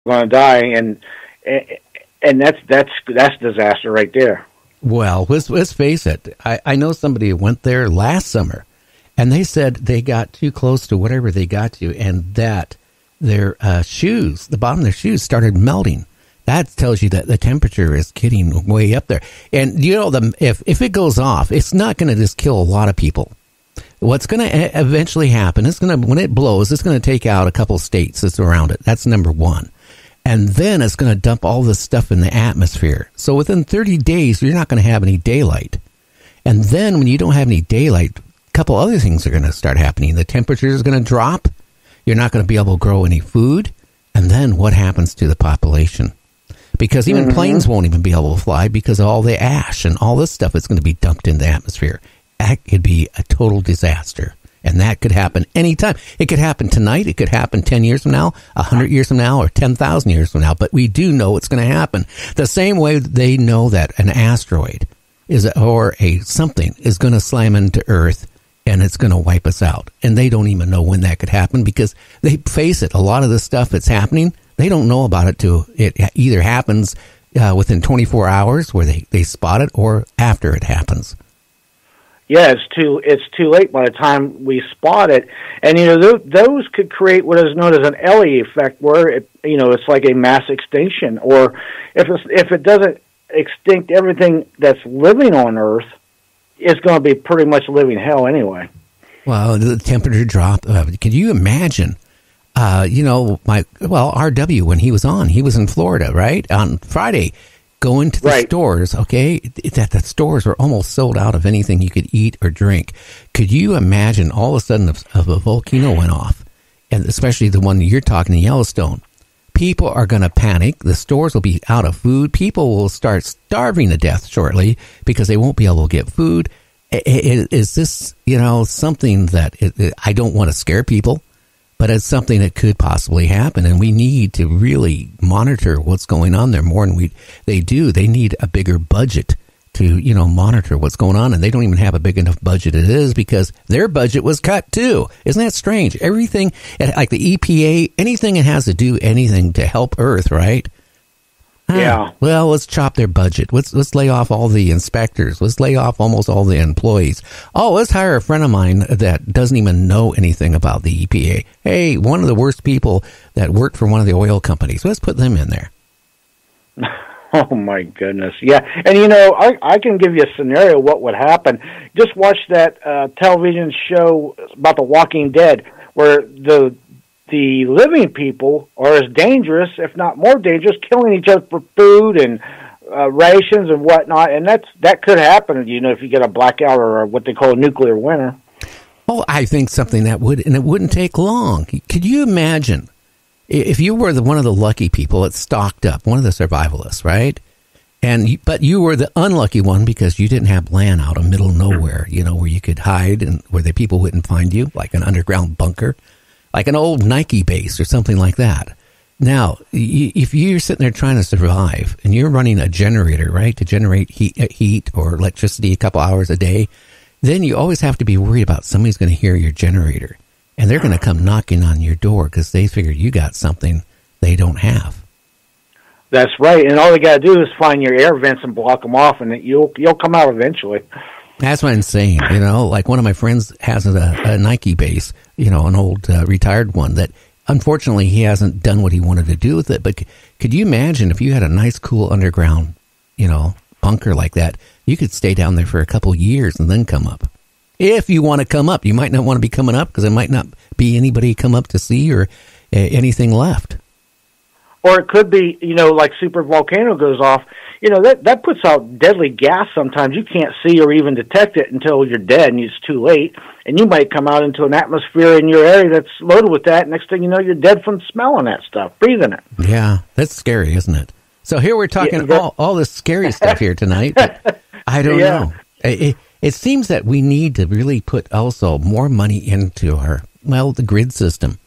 going to die, and that's disaster right there. Well, let's face it. I know somebody who went there last summer, and they said they got too close to whatever they got to, and that their shoes, the bottom of their shoes, started melting. That tells you that the temperature is getting way up there. And you know, if it goes off, it's not going to just kill a lot of people. What's going to eventually happen is when it blows, it's going to take out a couple states that's around it. That's number one. And then it's going to dump all this stuff in the atmosphere. So within 30 days, you're not going to have any daylight. And then when you don't have any daylight, a couple other things are going to start happening. The temperature is going to drop. You're not going to be able to grow any food. And then what happens to the population? Because even planes won't even be able to fly because of all the ash and all this stuff that's going to be dumped in the atmosphere. That could be a total disaster. And that could happen anytime. It could happen tonight. It could happen 10 years from now, 100 years from now, or 10,000 years from now. But we do know it's going to happen. The same way they know that an asteroid something is going to slam into Earth and it's going to wipe us out. And they don't even know when that could happen because they face it. A lot of the stuff that's happening, they don't know about it till it either happens within 24 hours where they spot it or after it happens. Yeah, it's too late by the time we spot it, and those could create what is known as an Ellie effect, where it's like a mass extinction. Or if it doesn't extinct everything that's living on Earth, it's going to be pretty much living hell anyway. Well, the temperature drop. Can you imagine? RW when he was in Florida, right, on Friday. Going to the stores, okay, that the stores were almost sold out of anything you could eat or drink. Could you imagine all of a sudden if a volcano went off, and especially the one you're talking in Yellowstone? People are going to panic. The stores will be out of food. People will start starving to death shortly because they won't be able to get food. Is this, something that I don't want to scare people? But it's something that could possibly happen, and we need to really monitor what's going on there more than they do. They need a bigger budget to, monitor what's going on, and they don't even have a big enough budget it is because their budget was cut too. Isn't that strange? Everything, like the EPA, anything that has to do anything to help Earth, right? Yeah. Well, let's chop their budget. Let's lay off all the inspectors. Let's lay off almost all the employees. Oh, let's hire a friend of mine that doesn't even know anything about the EPA. Hey, one of the worst people that worked for one of the oil companies. Let's put them in there. Oh, my goodness. Yeah. And, I can give you a scenario of what would happen. Just watch that television show about The Walking Dead where the living people are as dangerous, if not more dangerous, killing each other for food and rations and whatnot. And that could happen, if you get a blackout or what they call a nuclear winter. Oh, I think something that would, and it wouldn't take long. Could you imagine if you were one of the lucky people that stocked up, one of the survivalists, right? But you were the unlucky one because you didn't have land out in middle of nowhere, where you could hide and where the people wouldn't find you, like an underground bunker. Like an old Nike base or something like that. Now, if you're sitting there trying to survive and you're running a generator, right, to generate heat or electricity a couple hours a day, then you always have to be worried about somebody's going to hear your generator. And they're going to come knocking on your door because they figure you got something they don't have. That's right. And all they got to do is find your air vents and block them off, and you'll come out eventually. That's what I'm saying. Like one of my friends has a Nike base, an old retired one that unfortunately he hasn't done what he wanted to do with it. But could you imagine if you had a nice, cool underground, bunker like that? You could stay down there for a couple years and then come up. If you want to come up, you might not want to be coming up because there might not be anybody come up to see or anything left. Or it could be, like super volcano goes off. That puts out deadly gas sometimes. You can't see or even detect it until you're dead and it's too late. And you might come out into an atmosphere in your area that's loaded with that. Next thing you know, you're dead from smelling that stuff, breathing it. Yeah, that's scary, isn't it? So here we're talking all this scary stuff here tonight. But I don't know. It seems that we need to really put also more money into the grid system.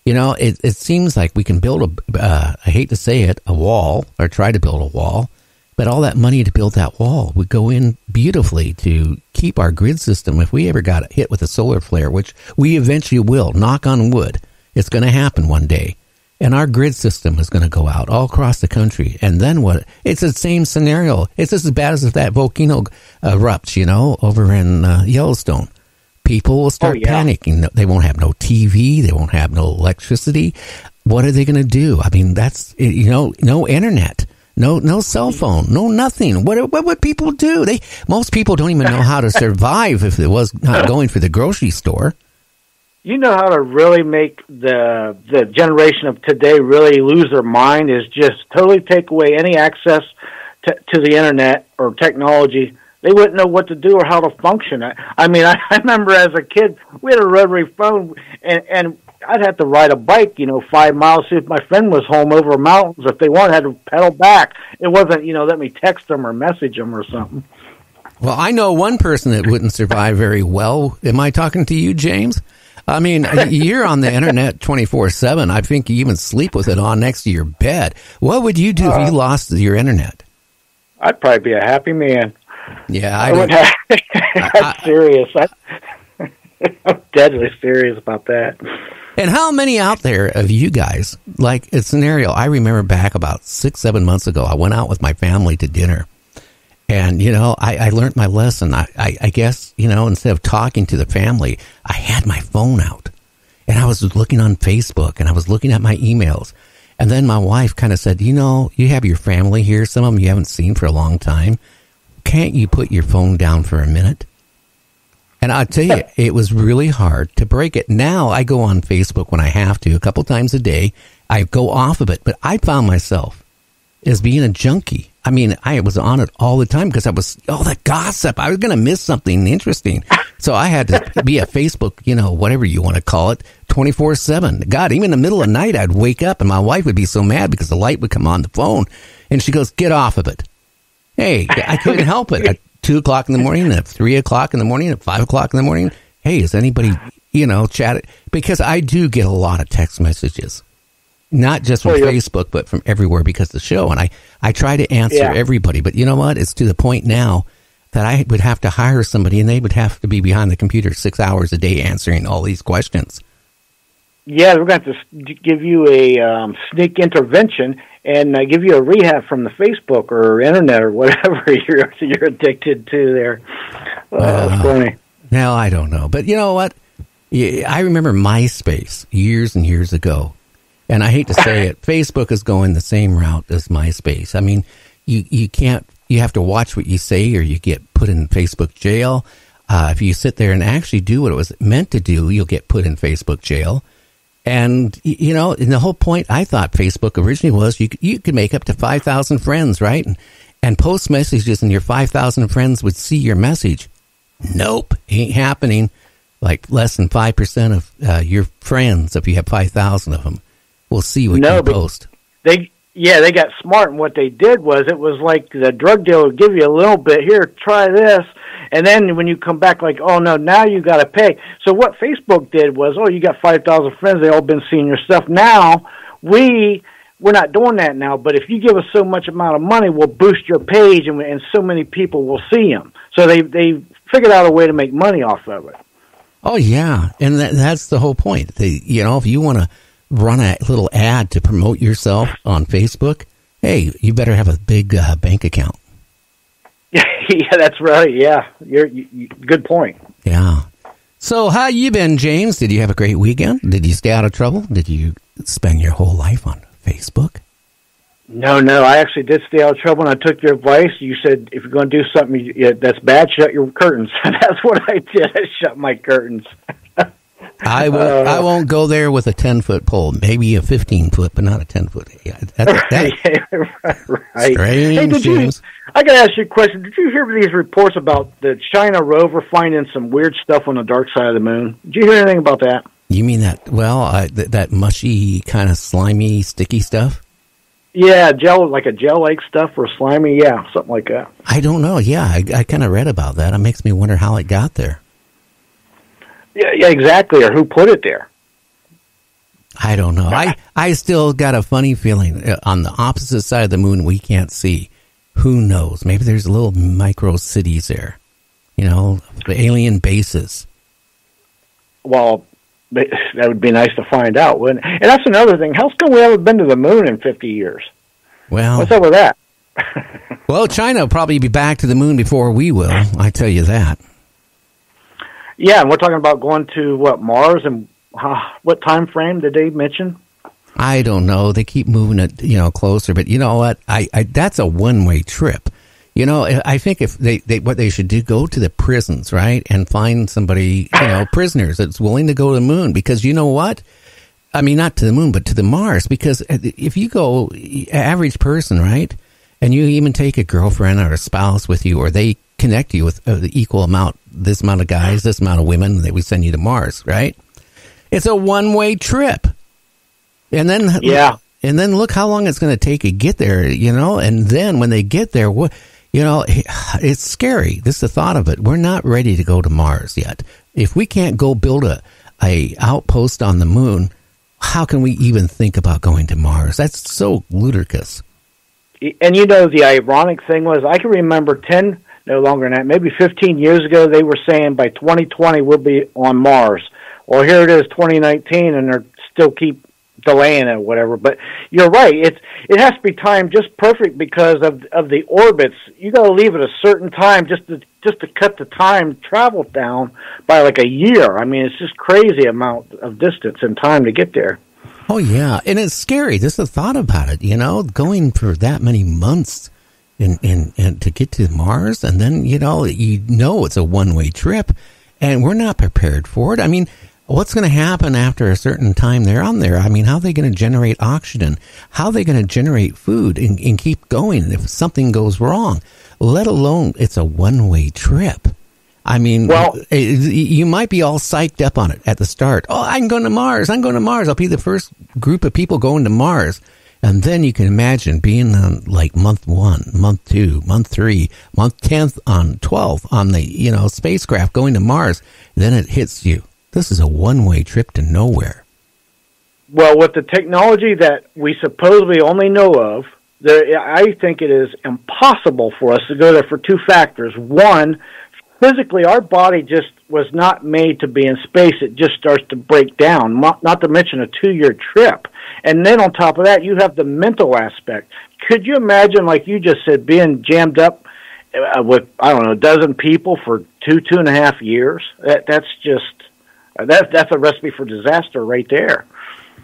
It seems like we can build I hate to say it, a wall or try to build a wall. But all that money to build that wall would go in beautifully to keep our grid system. If we ever got hit with a solar flare, which we eventually will, knock on wood, it's going to happen one day. and our grid system is going to go out all across the country. And then what? It's the same scenario. It's just as bad as if that volcano erupts, over in Yellowstone. People will start panicking. They won't have no TV. They won't have no electricity. What are they going to do? I mean, that's, no internet, no cell phone, no nothing. What would people do? Most people don't even know how to survive if it was not going for the grocery store. You know how to really make the generation of today really lose their mind is just totally take away any access to the internet or technology. They wouldn't know what to do or how to function. I remember as a kid, we had a rotary phone, and I'd have to ride a bike, 5 miles, see if my friend was home over mountains. If they wanted, I had to pedal back. It wasn't, let me text them or message them or something. Well, I know one person that wouldn't survive very well. Am I talking to you, James? I mean, you're on the internet 24/7. I think you even sleep with it on next to your bed. What would you do if you lost your internet? I'd probably be a happy man. Yeah, I'm serious. I'm deadly serious about that. And how many out there of you guys, like a scenario, I remember back about 6-7 months ago, I went out with my family to dinner. And, I learned my lesson. I guess, instead of talking to the family, I had my phone out. And I was looking on Facebook, and I was looking at my emails. And then my wife kind of said, you have your family here, some of them you haven't seen for a long time. Can't you put your phone down for a minute? And I'll tell you, it was really hard to break it. Now I go on Facebook when I have to, a couple times a day. I go off of it, but I found myself as being a junkie. I mean, I was on it all the time because I was, the gossip. I was going to miss something interesting. So I had to be a Facebook, whatever you want to call it, 24/7. God, even in the middle of the night, I'd wake up and my wife would be so mad because the light would come on the phone. And she goes, get off of it. Hey, I couldn't help it. At 2 o'clock in the morning, at 3 o'clock in the morning, at 5 o'clock in the morning. Hey, is anybody, chat? Because I do get a lot of text messages. Not just from Facebook, but from everywhere because of the show. And I try to answer everybody. But you know what? It's to the point now that I would have to hire somebody and they would have to be behind the computer 6 hours a day answering all these questions. Yeah, we're going to have to give you a sneak intervention and give you a rehab from the Facebook or internet or whatever you're addicted to there. That's funny. Now, I don't know. But you know what? I remember MySpace years and years ago. And I hate to say it, Facebook is going the same route as MySpace. I mean, you have to watch what you say or you get put in Facebook jail. If you sit there and actually do what it was meant to do, you'll get put in Facebook jail. And, and the whole point, I thought Facebook originally was you could make up to 5,000 friends, right? And post messages and your 5,000 friends would see your message. Nope, ain't happening. Like less than 5% of your friends, if you have 5,000 of them, will see what you post. They got smart, and what they did was it was like the drug dealer would give you a little bit, here, try this, and then when you come back like, oh, no, now you got to pay. So what Facebook did was, you got 5,000 friends, they all been seeing your stuff. Now, we're not doing that now, but if you give us so much amount of money, we'll boost your page, and so many people will see them. So they figured out a way to make money off of it. Oh, yeah, and that's the whole point. If you want to run a little ad to promote yourself on Facebook, hey, you better have a big bank account. Yeah, that's right. Yeah, you good point. Yeah. So how you been, James? Did you have a great weekend? Did you stay out of trouble? Did you spend your whole life on Facebook? No, I actually did stay out of trouble, and I took your advice. You said if you're going to do something that's bad, shut your curtains. That's what I did. I shut my curtains. I won't go there with a 10-foot pole. Maybe a 15-foot, but not a 10-foot. Yeah, right. Strange, James. I got to ask you a question. Did you hear these reports about the China rover finding some weird stuff on the dark side of the moon? Did you hear anything about that? You mean that? Well, that mushy, kind of slimy, sticky stuff. Yeah, like a gel-like stuff or slimy. Yeah, something like that. I don't know. Yeah, I kind of read about that. It makes me wonder how it got there. Yeah, exactly. Or who put it there? I don't know. I still got a funny feeling on the opposite side of the moon we can't see. Who knows? Maybe there's little micro cities there. Alien bases. Well, that would be nice to find out, wouldn't it? And that's another thing. How come we haven't been to the moon in 50 years? Well, what's up with that? Well, China will probably be back to the moon before we will. I tell you that. Yeah, and we're talking about going to Mars, and what time frame did they mention? I don't know. They keep moving it, closer. But you know what? I that's a one-way trip. I think if what they should do, go to the prisons, right, and find somebody, prisoners that's willing to go to the moon. Because you know what? I mean, not to the moon, but to the Mars. Because if you go average person, right, and you even take a girlfriend or a spouse with you, or they connect you with the equal amount, this amount of guys, this amount of women, that we send you to Mars, right? It's a one-way trip. And then, look how long it's going to take to get there, and then when they get there, it's scary. This is the thought of it. We're not ready to go to Mars yet. If we can't go build a outpost on the moon, how can we even think about going to Mars? That's so ludicrous. And the ironic thing was, I can remember no longer than that, maybe 15 years ago, they were saying by 2020 we'll be on Mars. Well, here it is, 2019, and they're still keep delaying it or whatever. But you're right. It has to be timed just perfect because of the orbits. You got to leave at a certain time just to cut the time travel down by like a year. I mean, it's just crazy amount of distance and time to get there. Oh yeah, and it's scary. Just the thought about it. Going for that many months and to get to Mars, and then it's a one-way trip, and we're not prepared for it. I mean, what's going to happen after a certain time they're on there? I mean, how are they going to generate oxygen? How are they going to generate food and keep going if something goes wrong? Let alone it's a one-way trip. I mean, you might be all psyched up on it at the start. Oh, I'm going to Mars. I'll be the first group of people going to Mars. And then you can imagine being on like month 1, month 2, month 3, month 10th on 12 on the, spacecraft going to Mars. Then it hits you. This is a one-way trip to nowhere. Well, with the technology that we supposedly only know of, I think it is impossible for us to go there for two factors. One, physically, our body just was not made to be in space. It just starts to break down, not to mention a 2-year trip. And then on top of that, you have the mental aspect. Could you imagine, like you just said, being jammed up with, a dozen people for 2.5 years? That's a recipe for disaster right there.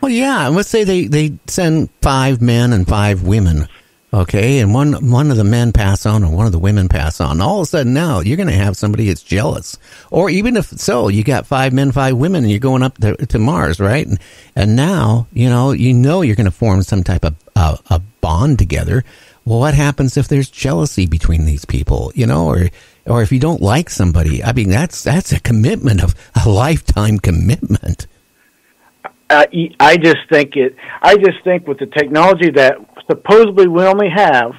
Well, yeah, and let's say they send 5 men and 5 women, okay, and one of the men pass on and one of the women pass on. All of a sudden now you're going to have somebody that's jealous. Or even if so, you got 5 men, 5 women, and you're going up to Mars, right? And now, you're going to form some type of a bond together. Well, what happens if there's jealousy between these people, or if you don't like somebody? I mean, that's a commitment of a lifetime commitment. I just think with the technology that supposedly we only have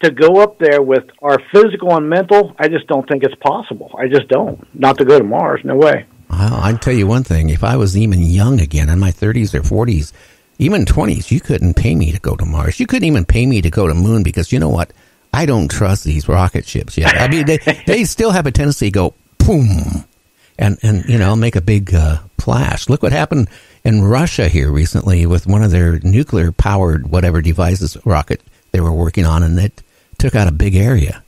to go up there with our physical and mental, I just don't think it's possible. I just don't. Not to go to Mars, no way. Well, I'd tell you one thing. If I was even young again, in my 30s or 40s, even 20s, you couldn't pay me to go to Mars. You couldn't even pay me to go to Moon because you know what? I don't trust these rocket ships yet. I mean, they still have a tendency to go boom and make a big splash. Look what happened in Russia here recently with one of their nuclear-powered whatever devices rocket they were working on, and it took out a big area.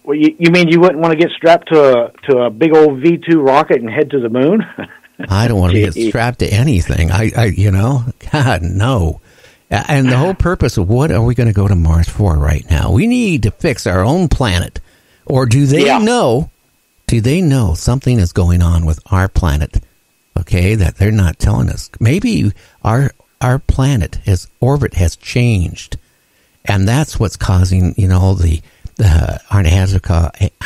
Well, you mean you wouldn't want to get strapped to a big old V2 rocket and head to the moon? I don't want to get strapped to anything. God, no. And the whole purpose of what are we going to go to Mars for right now? We need to fix our own planet. Or do they know something is going on with our planet, okay, that they're not telling us? Maybe our planet, its orbit has changed. And that's what's causing, the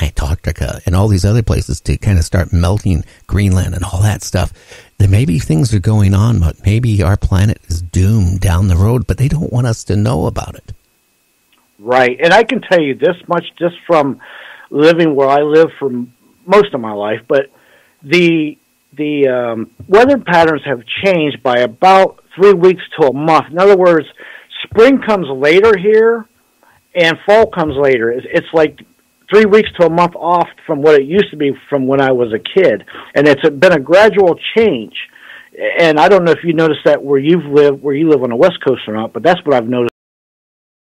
Antarctica, and all these other places to kind of start melting, Greenland and all that stuff. That maybe things are going on, but maybe our planet is doomed down the road, but they don't want us to know about it. Right. And I can tell you this much just from living where I live for most of my life, but the weather patterns have changed by about 3 weeks to a month. In other words, spring comes later here and fall comes later. It's like 3 weeks to a month off from what it used to be from when I was a kid. And it's been a gradual change. And I don't know if you noticed that where you live on the West Coast or not, but that's what I've noticed